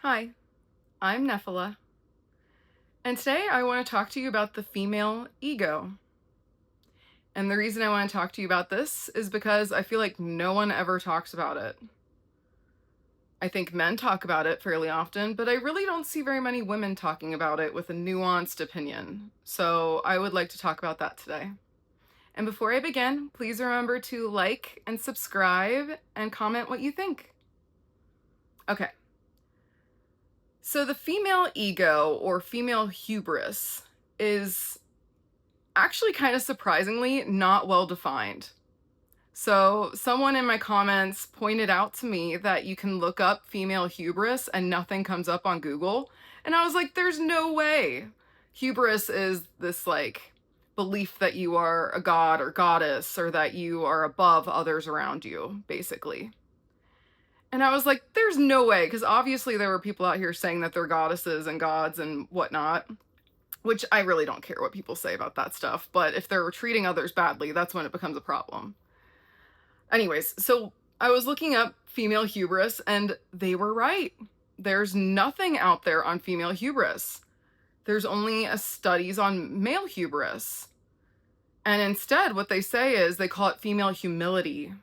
Hi, I'm Nephila, and today I want to talk to you about the female ego. And the reason I want to talk to you about this is because I feel like no one ever talks about it. I think men talk about it fairly often, but I really don't see very many women talking about it with a nuanced opinion. So I would like to talk about that today. And before I begin, please remember to like and subscribe and comment what you think. Okay. So the female ego or female hubris is actually kind of surprisingly not well defined. So someone in my comments pointed out to me that you can look up female hubris and nothing comes up on Google. And I was like, there's no way. Hubris is this like belief that you are a god or goddess or that you are above others around you, basically. And I was like, there's no way, because obviously there were people out here saying that they're goddesses and gods and whatnot, which I really don't care what people say about that stuff, but if they're treating others badly, that's when it becomes a problem. Anyways, so I was looking up female hubris, and they were right. There's nothing out there on female hubris. There's only studies on male hubris. And instead, what they say is they call it female humility.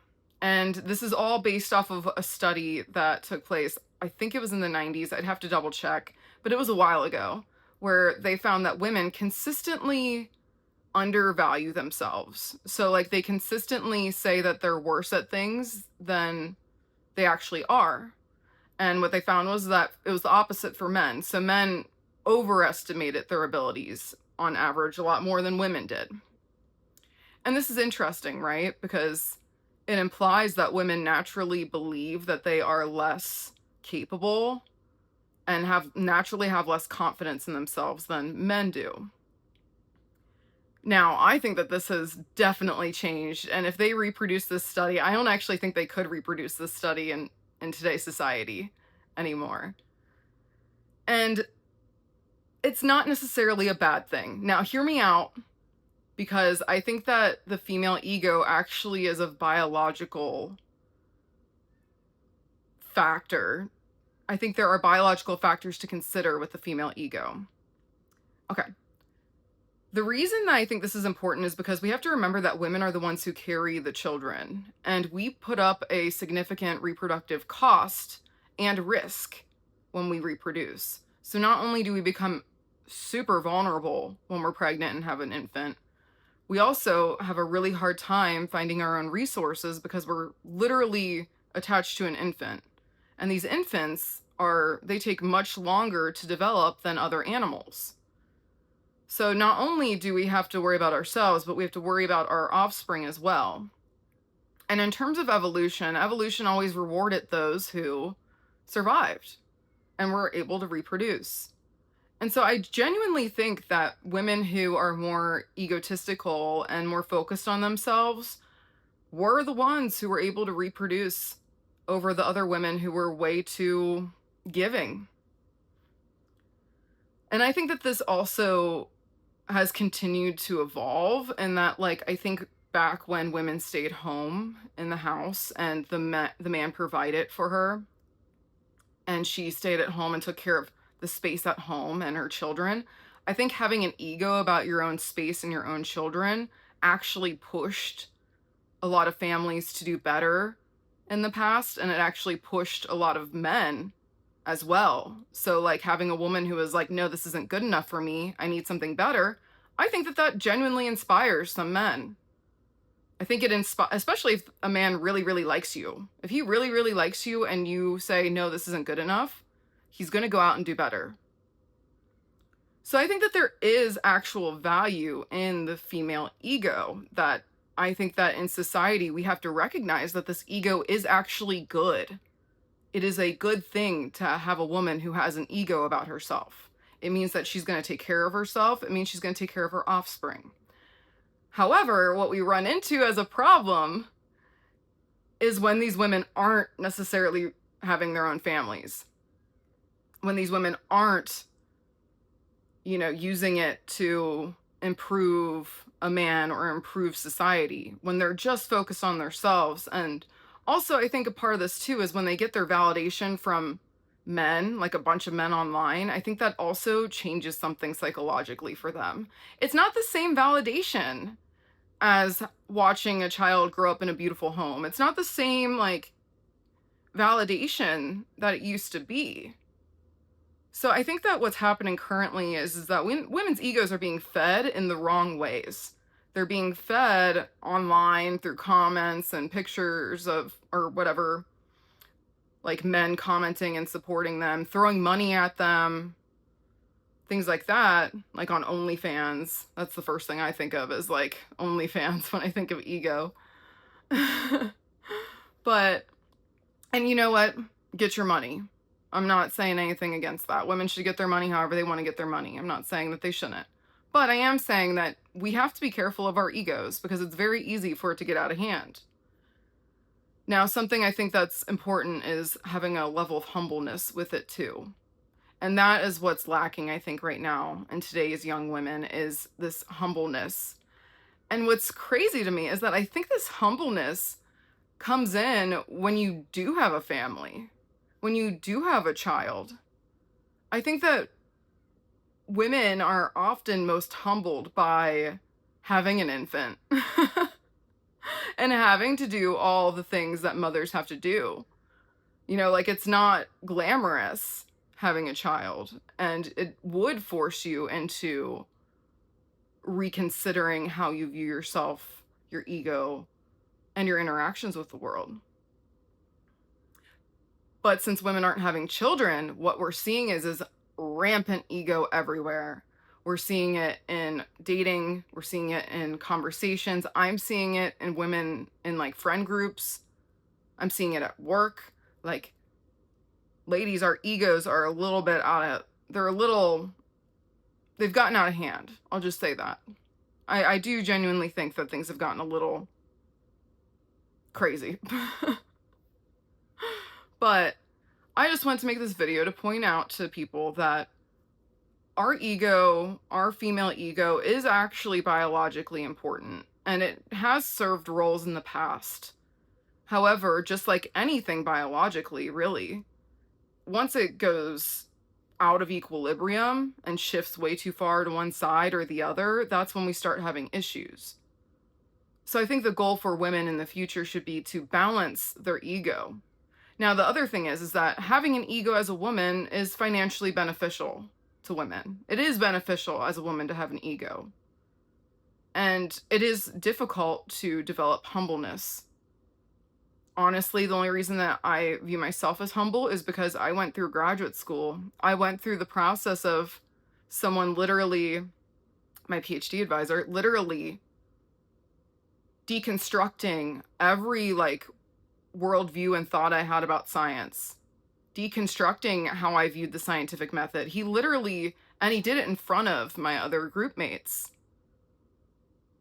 And this is all based off of a study that took place, I think it was in the 90s, I'd have to double check, but it was a while ago, where they found that women consistently undervalue themselves. So like they consistently say that they're worse at things than they actually are. And what they found was that it was the opposite for men. So men overestimated their abilities on average a lot more than women did. And this is interesting, right? Because it implies that women naturally believe that they are less capable and naturally have less confidence in themselves than men do. Now, I think that this has definitely changed, and if they reproduce this study, I don't actually think they could reproduce this study in today's society anymore. And it's not necessarily a bad thing. Now, hear me out, because I think that the female ego actually is a biological factor. I think there are biological factors to consider with the female ego. Okay. The reason that I think this is important is because we have to remember that women are the ones who carry the children, and we put up a significant reproductive cost and risk when we reproduce. So not only do we become super vulnerable when we're pregnant and have an infant, we also have a really hard time finding our own resources because we're literally attached to an infant. And these infants they take much longer to develop than other animals. So not only do we have to worry about ourselves, but we have to worry about our offspring as well. And in terms of evolution always rewarded those who survived and were able to reproduce. And so I genuinely think that women who are more egotistical and more focused on themselves were the ones who were able to reproduce over the other women who were way too giving. And I think that this also has continued to evolve, and that like I think back when women stayed home in the house and the man provided for her, and she stayed at home and took care of the space at home and her children, I think having an ego about your own space and your own children actually pushed a lot of families to do better in the past, and it actually pushed a lot of men as well. So like having a woman who is like, no, this isn't good enough for me, I need something better, I think that that genuinely inspires some men. I think it especially if a man really, really likes you. If he really, really likes you and you say, no, this isn't good enough, he's going to go out and do better. So I think that there is actual value in the female ego, that I think that in society we have to recognize that this ego is actually good. It is a good thing to have a woman who has an ego about herself. It means that she's going to take care of herself. It means she's going to take care of her offspring. However, what we run into as a problem is when these women aren't necessarily having their own families. When these women aren't, using it to improve a man or improve society, when they're just focused on themselves. And also, I think a part of this too is when they get their validation from men, like a bunch of men online, I think that also changes something psychologically for them. It's not the same validation as watching a child grow up in a beautiful home. It's not the same, like, validation that it used to be. So I think that what's happening currently is that women's egos are being fed in the wrong ways. They're being fed online through comments and pictures of, or whatever, like men commenting and supporting them, throwing money at them, things like that, like on OnlyFans. That's the first thing I think of, is like OnlyFans when I think of ego. But, and you know what? Get your money. I'm not saying anything against that. Women should get their money however they want to get their money. I'm not saying that they shouldn't. But I am saying that we have to be careful of our egos, because it's very easy for it to get out of hand. Now, something I think that's important is having a level of humbleness with it too. And that is what's lacking, I think, right now in today's young women, is this humbleness. And what's crazy to me is that I think this humbleness comes in when you do have a family, when you do have a child. I think that women are often most humbled by having an infant and having to do all the things that mothers have to do. You know, like, it's not glamorous having a child, and it would force you into reconsidering how you view yourself, your ego, and your interactions with the world. But since women aren't having children, what we're seeing is rampant ego everywhere. We're seeing it in dating. We're seeing it in conversations. I'm seeing it in women in, like, friend groups. I'm seeing it at work. Like, ladies, our egos are a little bit they've gotten out of hand. I'll just say that. I do genuinely think that things have gotten a little crazy. But I just wanted to make this video to point out to people that our ego, our female ego, is actually biologically important, and it has served roles in the past. However, just like anything biologically, really, once it goes out of equilibrium and shifts way too far to one side or the other, that's when we start having issues. So I think the goal for women in the future should be to balance their ego. Now, the other thing is that having an ego as a woman is financially beneficial to women. It is beneficial as a woman to have an ego. And it is difficult to develop humbleness. Honestly, the only reason that I view myself as humble is because I went through graduate school. I went through the process of someone literally, my PhD advisor, literally deconstructing every, like, worldview and thought I had about science, deconstructing how I viewed the scientific method. He literally, and he did it in front of my other group mates.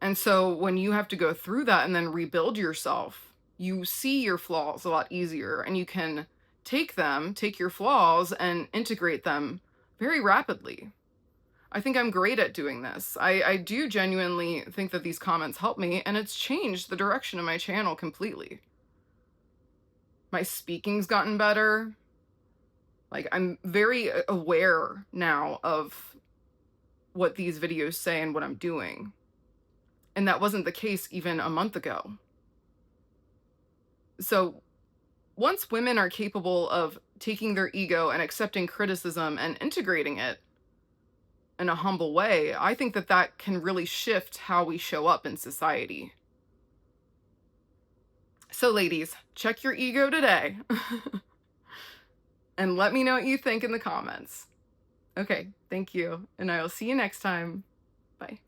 And so when you have to go through that and then rebuild yourself, you see your flaws a lot easier, and you can take your flaws and integrate them very rapidly. I think I'm great at doing this. I do genuinely think that these comments help me, and it's changed the direction of my channel completely. My speaking's gotten better. Like, I'm very aware now of what these videos say and what I'm doing. And that wasn't the case even a month ago. So once women are capable of taking their ego and accepting criticism and integrating it in a humble way, I think that that can really shift how we show up in society. So ladies, check your ego today. And let me know what you think in the comments. Okay, thank you. And I will see you next time. Bye.